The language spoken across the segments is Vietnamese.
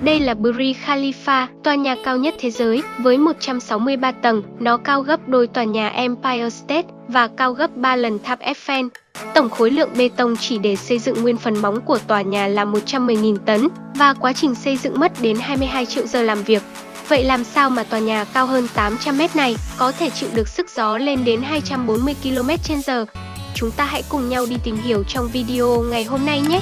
Đây là Burj Khalifa, tòa nhà cao nhất thế giới, với 163 tầng, nó cao gấp đôi tòa nhà Empire State và cao gấp 3 lần tháp Eiffel. Tổng khối lượng bê tông chỉ để xây dựng nguyên phần móng của tòa nhà là 110.000 tấn và quá trình xây dựng mất đến 22 triệu giờ làm việc. Vậy làm sao mà tòa nhà cao hơn 800 mét này có thể chịu được sức gió lên đến 240 km/h? Chúng ta hãy cùng nhau đi tìm hiểu trong video ngày hôm nay nhé!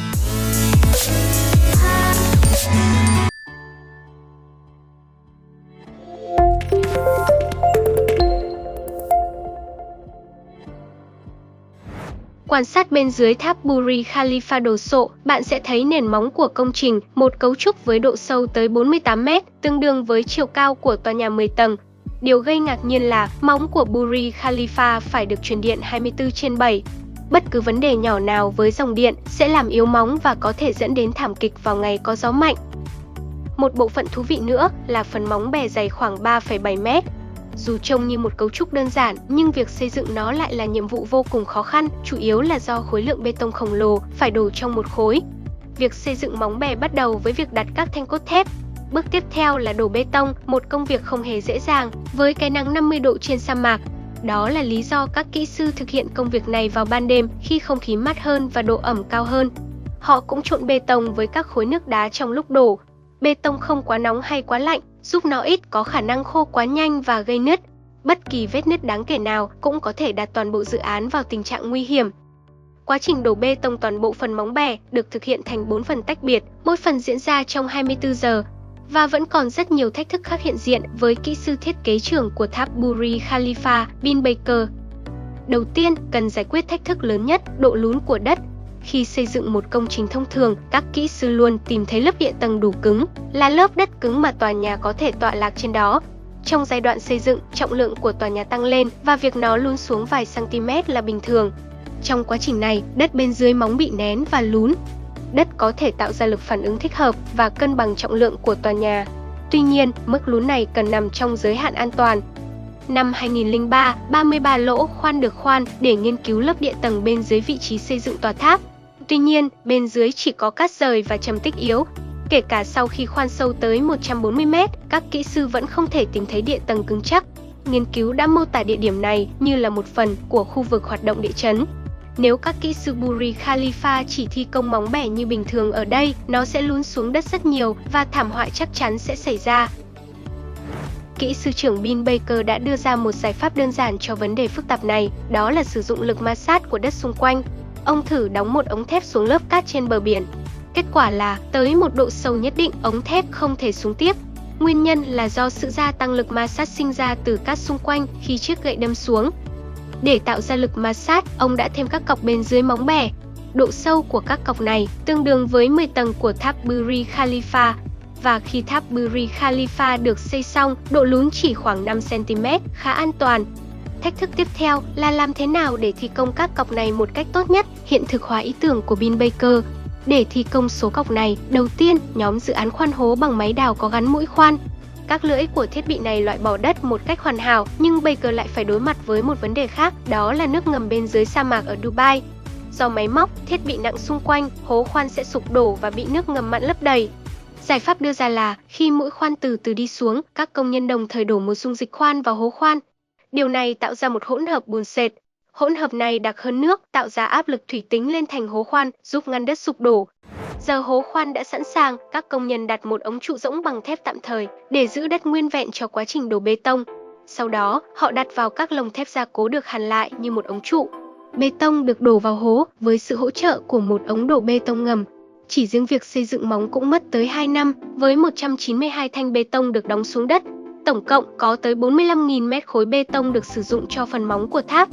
Quan sát bên dưới tháp Burj Khalifa đồ sộ, bạn sẽ thấy nền móng của công trình, một cấu trúc với độ sâu tới 48 mét, tương đương với chiều cao của tòa nhà 10 tầng. Điều gây ngạc nhiên là móng của Burj Khalifa phải được truyền điện 24/7. Bất cứ vấn đề nhỏ nào với dòng điện sẽ làm yếu móng và có thể dẫn đến thảm kịch vào ngày có gió mạnh. Một bộ phận thú vị nữa là phần móng bè dày khoảng 3,7 mét. Dù trông như một cấu trúc đơn giản, nhưng việc xây dựng nó lại là nhiệm vụ vô cùng khó khăn, chủ yếu là do khối lượng bê tông khổng lồ phải đổ trong một khối. Việc xây dựng móng bè bắt đầu với việc đặt các thanh cốt thép. Bước tiếp theo là đổ bê tông, một công việc không hề dễ dàng, với cái nắng 50 độ trên sa mạc. Đó là lý do các kỹ sư thực hiện công việc này vào ban đêm khi không khí mát hơn và độ ẩm cao hơn. Họ cũng trộn bê tông với các khối nước đá trong lúc đổ. Bê tông không quá nóng hay quá lạnh, giúp nó ít có khả năng khô quá nhanh và gây nứt. Bất kỳ vết nứt đáng kể nào cũng có thể đặt toàn bộ dự án vào tình trạng nguy hiểm. Quá trình đổ bê tông toàn bộ phần móng bè được thực hiện thành 4 phần tách biệt, mỗi phần diễn ra trong 24 giờ. Và vẫn còn rất nhiều thách thức khác hiện diện với kỹ sư thiết kế trưởng của tháp Burj Khalifa, Bin Baker. Đầu tiên, cần giải quyết thách thức lớn nhất, độ lún của đất. Khi xây dựng một công trình thông thường, các kỹ sư luôn tìm thấy lớp địa tầng đủ cứng, là lớp đất cứng mà tòa nhà có thể tọa lạc trên đó. Trong giai đoạn xây dựng, trọng lượng của tòa nhà tăng lên và việc nó lún xuống vài cm là bình thường. Trong quá trình này, đất bên dưới móng bị nén và lún. Đất có thể tạo ra lực phản ứng thích hợp và cân bằng trọng lượng của tòa nhà. Tuy nhiên, mức lún này cần nằm trong giới hạn an toàn. Năm 2003, 33 lỗ khoan được khoan để nghiên cứu lớp địa tầng bên dưới vị trí xây dựng tòa tháp. Tuy nhiên, bên dưới chỉ có cát rời và trầm tích yếu. Kể cả sau khi khoan sâu tới 140 mét, các kỹ sư vẫn không thể tìm thấy địa tầng cứng chắc. Nghiên cứu đã mô tả địa điểm này như là một phần của khu vực hoạt động địa chấn. Nếu các kỹ sư Burj Khalifa chỉ thi công móng bè như bình thường ở đây, nó sẽ lún xuống đất rất nhiều và thảm họa chắc chắn sẽ xảy ra. Kỹ sư trưởng Bin Baker đã đưa ra một giải pháp đơn giản cho vấn đề phức tạp này, đó là sử dụng lực ma sát của đất xung quanh. Ông thử đóng một ống thép xuống lớp cát trên bờ biển. Kết quả là, tới một độ sâu nhất định, ống thép không thể xuống tiếp. Nguyên nhân là do sự gia tăng lực ma sát sinh ra từ cát xung quanh khi chiếc gậy đâm xuống. Để tạo ra lực ma sát, ông đã thêm các cọc bên dưới móng bè. Độ sâu của các cọc này tương đương với 10 tầng của tháp Burj Khalifa. Và khi tháp Burj Khalifa được xây xong, độ lún chỉ khoảng 5 cm, khá an toàn. Thách thức tiếp theo là làm thế nào để thi công các cọc này một cách tốt nhất, hiện thực hóa ý tưởng của Bin Baker. Để thi công số cọc này, đầu tiên, nhóm dự án khoan hố bằng máy đào có gắn mũi khoan. Các lưỡi của thiết bị này loại bỏ đất một cách hoàn hảo, nhưng Baker lại phải đối mặt với một vấn đề khác, đó là nước ngầm bên dưới sa mạc ở Dubai. Do máy móc, thiết bị nặng xung quanh, hố khoan sẽ sụp đổ và bị nước ngầm mặn lấp đầy. Giải pháp đưa ra là, khi mũi khoan từ từ đi xuống, các công nhân đồng thời đổ một dung dịch khoan vào hố khoan. Điều này tạo ra một hỗn hợp bùn sệt. Hỗn hợp này đặc hơn nước, tạo ra áp lực thủy tính lên thành hố khoan, giúp ngăn đất sụp đổ. Giờ hố khoan đã sẵn sàng, các công nhân đặt một ống trụ rỗng bằng thép tạm thời để giữ đất nguyên vẹn cho quá trình đổ bê tông. Sau đó, họ đặt vào các lồng thép gia cố được hàn lại như một ống trụ. Bê tông được đổ vào hố với sự hỗ trợ của một ống đổ bê tông ngầm. Chỉ riêng việc xây dựng móng cũng mất tới 2 năm, với 192 thanh bê tông được đóng xuống đất. Tổng cộng có tới 45.000 mét khối bê tông được sử dụng cho phần móng của tháp.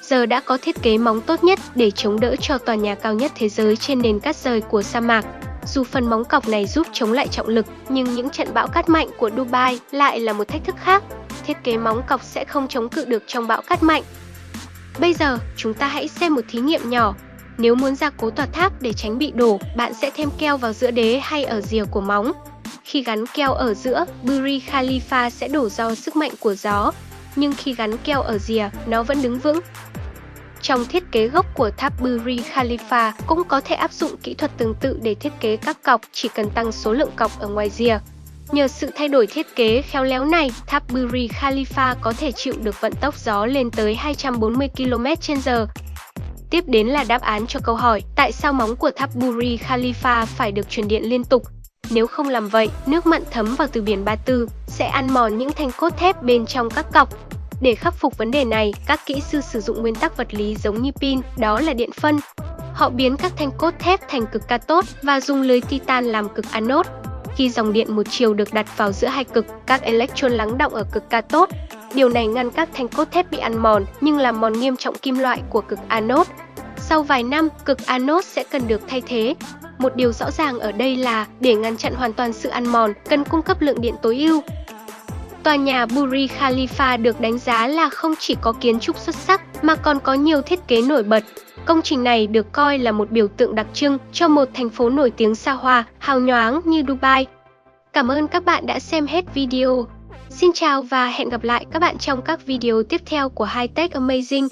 Giờ đã có thiết kế móng tốt nhất để chống đỡ cho tòa nhà cao nhất thế giới trên nền cát rời của sa mạc. Dù phần móng cọc này giúp chống lại trọng lực, nhưng những trận bão cát mạnh của Dubai lại là một thách thức khác. Thiết kế móng cọc sẽ không chống cự được trong bão cát mạnh. Bây giờ, chúng ta hãy xem một thí nghiệm nhỏ. Nếu muốn gia cố tòa tháp để tránh bị đổ, bạn sẽ thêm keo vào giữa đế hay ở rìa của móng. Khi gắn keo ở giữa, Burj Khalifa sẽ đổ do sức mạnh của gió. Nhưng khi gắn keo ở rìa, nó vẫn đứng vững. Trong thiết kế gốc của tháp Burj Khalifa cũng có thể áp dụng kỹ thuật tương tự để thiết kế các cọc, chỉ cần tăng số lượng cọc ở ngoài rìa. Nhờ sự thay đổi thiết kế khéo léo này, tháp Burj Khalifa có thể chịu được vận tốc gió lên tới 240 km/h. Tiếp đến là đáp án cho câu hỏi, tại sao móng của tháp Burj Khalifa phải được truyền điện liên tục? Nếu không làm vậy, nước mặn thấm vào từ biển Ba Tư sẽ ăn mòn những thanh cốt thép bên trong các cọc. Để khắc phục vấn đề này, các kỹ sư sử dụng nguyên tắc vật lý giống như pin, đó là điện phân. Họ biến các thanh cốt thép thành cực cathode và dùng lưới titan làm cực anode. Khi dòng điện một chiều được đặt vào giữa hai cực, các electron lắng đọng ở cực cathode. Điều này ngăn các thanh cốt thép bị ăn mòn, nhưng làm mòn nghiêm trọng kim loại của cực anode. Sau vài năm, cực anode sẽ cần được thay thế. Một điều rõ ràng ở đây là, để ngăn chặn hoàn toàn sự ăn mòn, cần cung cấp lượng điện tối ưu. Tòa nhà Burj Khalifa được đánh giá là không chỉ có kiến trúc xuất sắc, mà còn có nhiều thiết kế nổi bật. Công trình này được coi là một biểu tượng đặc trưng cho một thành phố nổi tiếng xa hoa, hào nhoáng như Dubai. Cảm ơn các bạn đã xem hết video. Xin chào và hẹn gặp lại các bạn trong các video tiếp theo của Hi-Tech Amazing.